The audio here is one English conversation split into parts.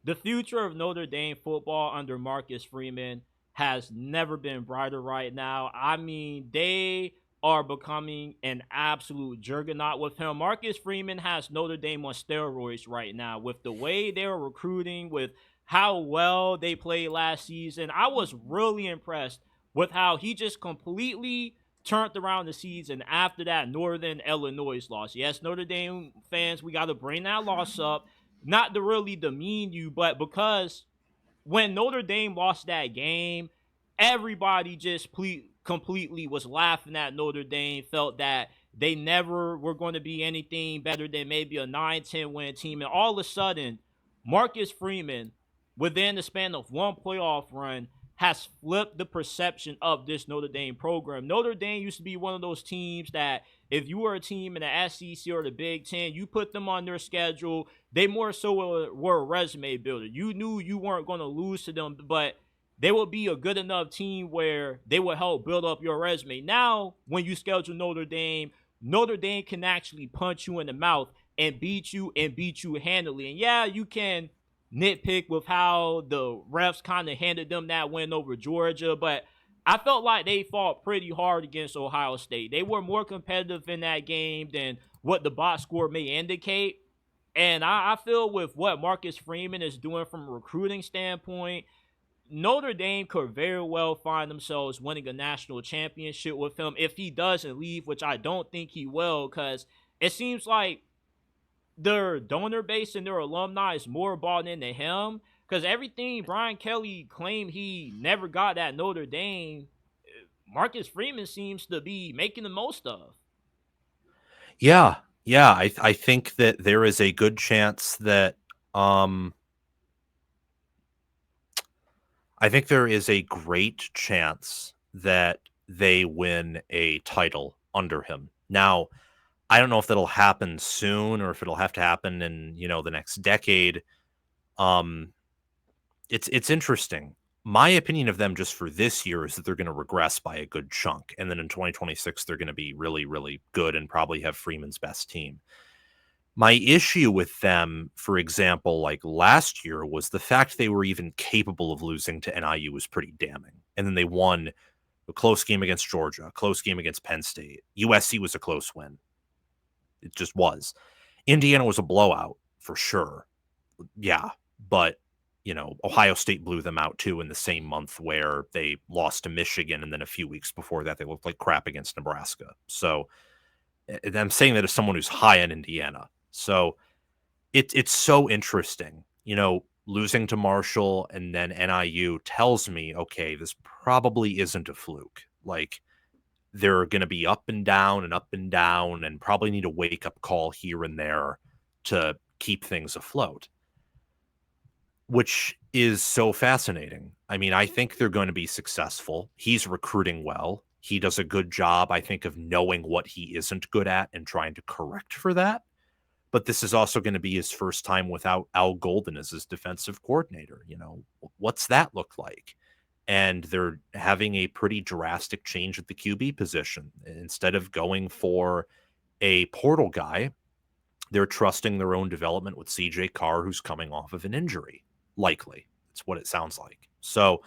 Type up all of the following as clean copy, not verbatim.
The future of Notre Dame football under Marcus Freeman has never been brighter right now. I mean, they are becoming an absolute juggernaut with him. Marcus Freeman has Notre Dame on steroids right now with the way they're recruiting, with how well they played last season. I was really impressed with how he just completely turned around the season after that Northern Illinois loss. Yes, Notre Dame fans, we got to bring that loss up, not to really demean you, but because when Notre Dame lost that game, everybody just completely was laughing at Notre Dame, felt that they never were going to be anything better than maybe a 9-10 win team. And all of a sudden, Marcus Freeman, within the span of one playoff run, has flipped the perception of this Notre Dame program. Notre Dame used to be one of those teams that if you were a team in the SEC or the Big Ten, you put them on their schedule, they more so were a resume builder. You knew you weren't going to lose to them, but they would be a good enough team where they would help build up your resume. Now, when you schedule Notre Dame can actually punch you in the mouth and beat you handily. And yeah, you can nitpick with how the refs kind of handed them that win over Georgia, but I felt like they fought pretty hard against Ohio State. They were more competitive in that game than what the box score may indicate. And I feel with what Marcus Freeman is doing from a recruiting standpoint, Notre Dame could very well find themselves winning a national championship with him if he doesn't leave, which I don't think he will, because it seems like their donor base and their alumni is more bought into him. Because everything Brian Kelly claimed he never got at Notre Dame, Marcus Freeman seems to be making the most of. Yeah, yeah. I think that there is a good chance that um I think there is a great chance that they win a title under him. Now, I don't know if that'll happen soon or if it'll have to happen in, the next decade. Um it's interesting. My opinion of them just for this year is that they're going to regress by a good chunk, and then in 2026 they're going to be really really good and probably have Freeman's best team. My issue with them, for example, like last year, was the fact they were even capable of losing to NIU was pretty damning. And then they won a close game against Georgia, a close game against Penn State. USC was a close win. It just was. Indiana was a blowout for sure. Yeah. But, Ohio State blew them out too in the same month where they lost to Michigan. And then a few weeks before that, they looked like crap against Nebraska. So I'm saying that as someone who's high on Indiana. So it's so interesting. Losing to Marshall and then NIU tells me, okay, this probably isn't a fluke. Like they're going to be up and down and probably need a wake up call here and there to keep things afloat, which is so fascinating. I mean, I think they're going to be successful. He's recruiting well. He does a good job, I think, of knowing what he isn't good at and trying to correct for that. But this is also going to be his first time without Al Golden as his defensive coordinator. What's that look like? And they're having a pretty drastic change at the QB position. Instead of going for a portal guy, they're trusting their own development with CJ Carr, who's coming off of an injury. Likely. That's what it sounds like. So,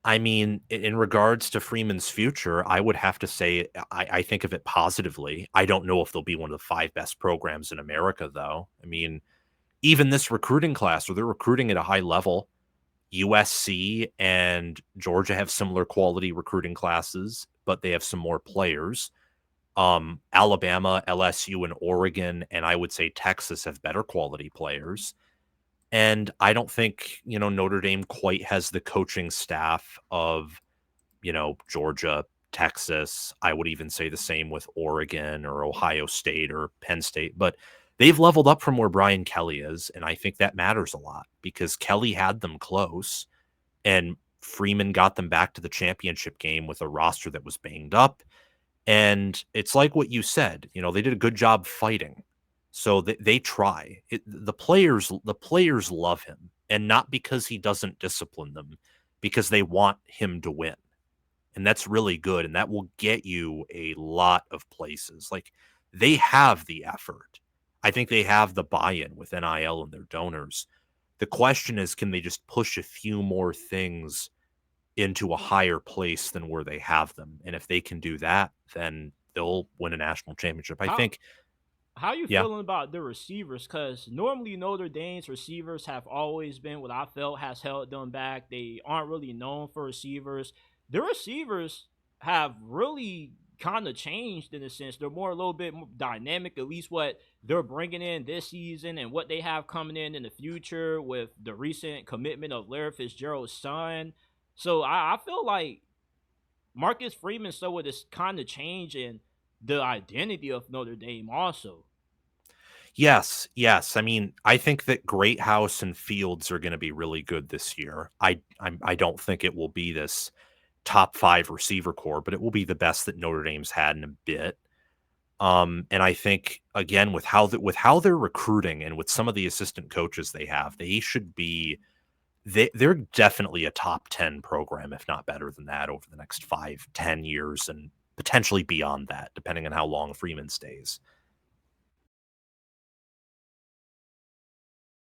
I mean, in regards to Freeman's future, I would have to say I think of it positively. I don't know if they'll be one of the 5 best programs in America, though. I mean, even this recruiting class, where they're recruiting at a high level, USC and Georgia have similar quality recruiting classes, but they have some more players. Alabama, LSU, and Oregon, and I would say Texas have better quality players. And I don't think, Notre Dame quite has the coaching staff of, Georgia, Texas. I would even say the same with Oregon or Ohio State or Penn State. But they've leveled up from where Brian Kelly is. And I think that matters a lot because Kelly had them close and Freeman got them back to the championship game with a roster that was banged up. And it's like what you said, they did a good job fighting. So they try. The players love him, and not because he doesn't discipline them, because they want him to win. And that's really good, and that will get you a lot of places. Like they have the effort. I think they have the buy-in with NIL and their donors. The question is, can they just push a few more things into a higher place than where they have them? And if they can do that, then they'll win a national championship. I How think, how you yeah. feeling about the receivers? Because normally Notre Dame's receivers have always been what I felt has held them back. They aren't really known for receivers. The receivers have really kind of changed in a sense. They're more a little bit more dynamic, at least what they're bringing in this season and what they have coming in the future with the recent commitment of Larry Fitzgerald's son. So I feel like Marcus Freeman so with this kind of change in the identity of Notre Dame also. Yes, yes. I mean, I think that Greathouse and Fields are going to be really good this year. I don't think it will be this top 5 receiver core, but it will be the best that Notre Dame's had in a bit. And I think again with how they're recruiting and with some of the assistant coaches they have, they're definitely a top 10 program, if not better than that, over the next 5, 10 years and potentially beyond that, depending on how long Freeman stays.